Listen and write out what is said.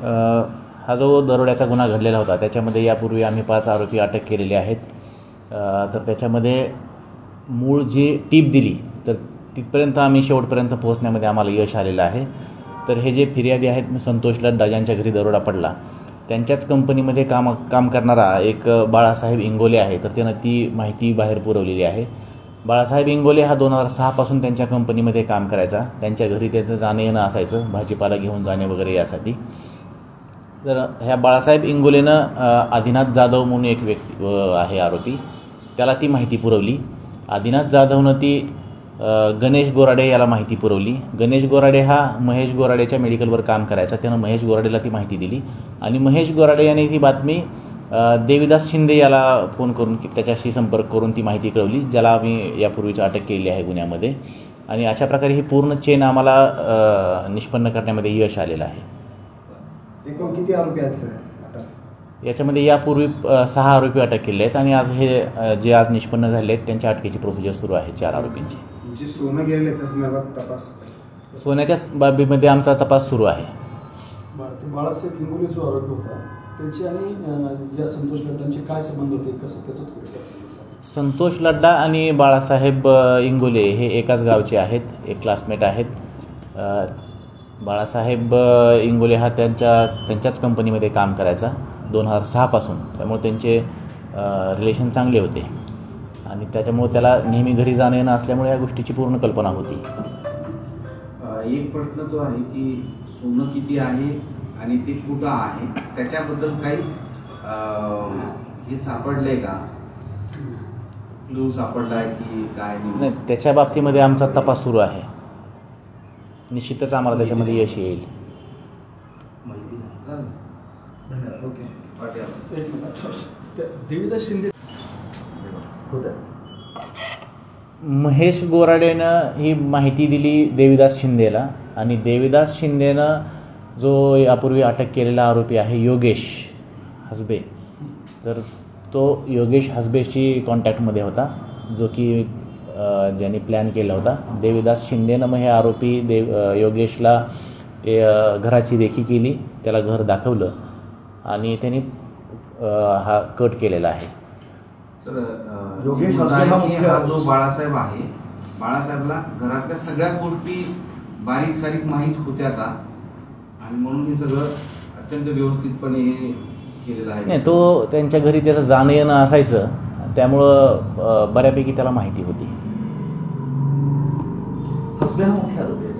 हा जो दरोड्याचा गुन्हा घडलेला होता त्याच्यामध्ये यापूर्वी आम्ही 5 आरोपी अटक केलेले आहेत। तर त्याच्यामध्ये मूळ जी टीप दिली तर तिथपर्यंत आम्ही शेवटपर्यंत पोहोचण्यामध्ये आम्हाला यश आलेलं आहे। तर हे जे फिर्यादी आहेत संतोष लड्डा ज्यांच्या घरी दरोडा पडला त्यांच्याच कंपनीमध्ये काम करणारा एक बाळासाहेब इंगोले आहे। तर त्यानं ती माहिती बाहेर पुरवलेली आहे। बाळासाहेब इंगोले हा 2006 पासून त्यांच्या कंपनीमध्ये काम करायचा। त्यांच्या घरी त्याचं जाणं येणं असायचं, भाजीपाला घेऊन जाणे वगैरे यासाठी। तर ह्या बाळासाहेब इंगोलेनं आदिनाथ जाधव म्हणून एक व्यक्ती आहे आरोपी, त्याला ती माहिती पुरवली। आदिनाथ जाधवनं ती गणेश गोराडे याला माहिती पुरवली। गणेश गोराडे हा महेश गोराडेच्या मेडिकलवर काम करायचा, त्यानं महेश गोराडेला ती माहिती दिली आणि महेश गोराडे याने ती बातमी देवीदास शिंदे याला फोन करून त्याच्याशी संपर्क करून ती माहिती कळवली, ज्याला आम्ही यापूर्वीच अटक केली आहे गुन्ह्यामध्ये। आणि अशा प्रकारे ही पूर्ण चेन आम्हाला निष्पन्न करण्यामध्ये यश आलेलं आहे। एकूण किती आरोपी आहेत सर याच्यामध्ये? यापूर्वी 6 आरोपी अटक केले आहेत आणि आज हे जे आज निष्पन्न झाले आहेत त्यांच्या अटकेची प्रोसिजर सुरू आहे 4 आरोपींची। जे सोनं गेलेले त्या संदर्भात तपास सोन्याच्या बाबीमध्ये आमचा तपास सुरू आहे। बाळासाहेब इंगोले जो आरोपी होता त्याची आणि या संतोष लड्डांचे काय संबंध होते, कसं त्याचं थोडक्यात सांगा। संतोष लड्डा आणि बाळासाहेब इंगोले हे एकाच गावचे आहेत, एक क्लासमेट आहेत। बाळासाहेब इंगोले हा त्यांच्याच कंपनीमध्ये काम करायचा 2006 पासून, त्यामुळे त्यांचे रिलेशन चांगले होते आणि त्याच्यामुळे त्याला नेहमी घरी जाणं येणं असल्यामुळे या गोष्टीची पूर्ण कल्पना होती। एक प्रश्न तो आहे की सोनं किती आहे आणि ते कुठं आहे त्याच्याबद्दल काही हे सापडलंय का, क्लू सापडलाय की काय? नाही, त्याच्या बाबतीमध्ये आमचा तपास सुरू आहे, निश्चितच आम्हाला त्याच्यामध्ये यश येईल। देवीदास शिंदे महेश गोराडेनं ही माहिती दिली देवीदास शिंदेला आणि देवीदास शिंदेनं जो यापूर्वी अटक केलेला आरोपी आहे योगेश हसबे, तर तो योगेश हसबेशी कॉन्टॅक्टमध्ये होता, जो की ज्यांनी प्लॅन केला होता। देवीदास शिंदेनं मग हे आरोपी योगेशला ते घराची रेखी केली, त्याला घर दाखवलं आणि त्यांनी हा कट केलेला आहे। तर योगेश हा जो बाळासाहेब आहे, बाळासाहेबला घरातल्या सगळ्या गोष्टी बारीक सारीक माहीत होत्या का आणि म्हणून हे सगळं अत्यंत व्यवस्थितपणे केलेलं आहे? नाही, तो त्यांच्या घरी त्याचं जाणं येणं असायचं, त्यामुळं बऱ्यापैकी त्याला माहिती होती। हसबे हा मुख्य आरोपी आहे।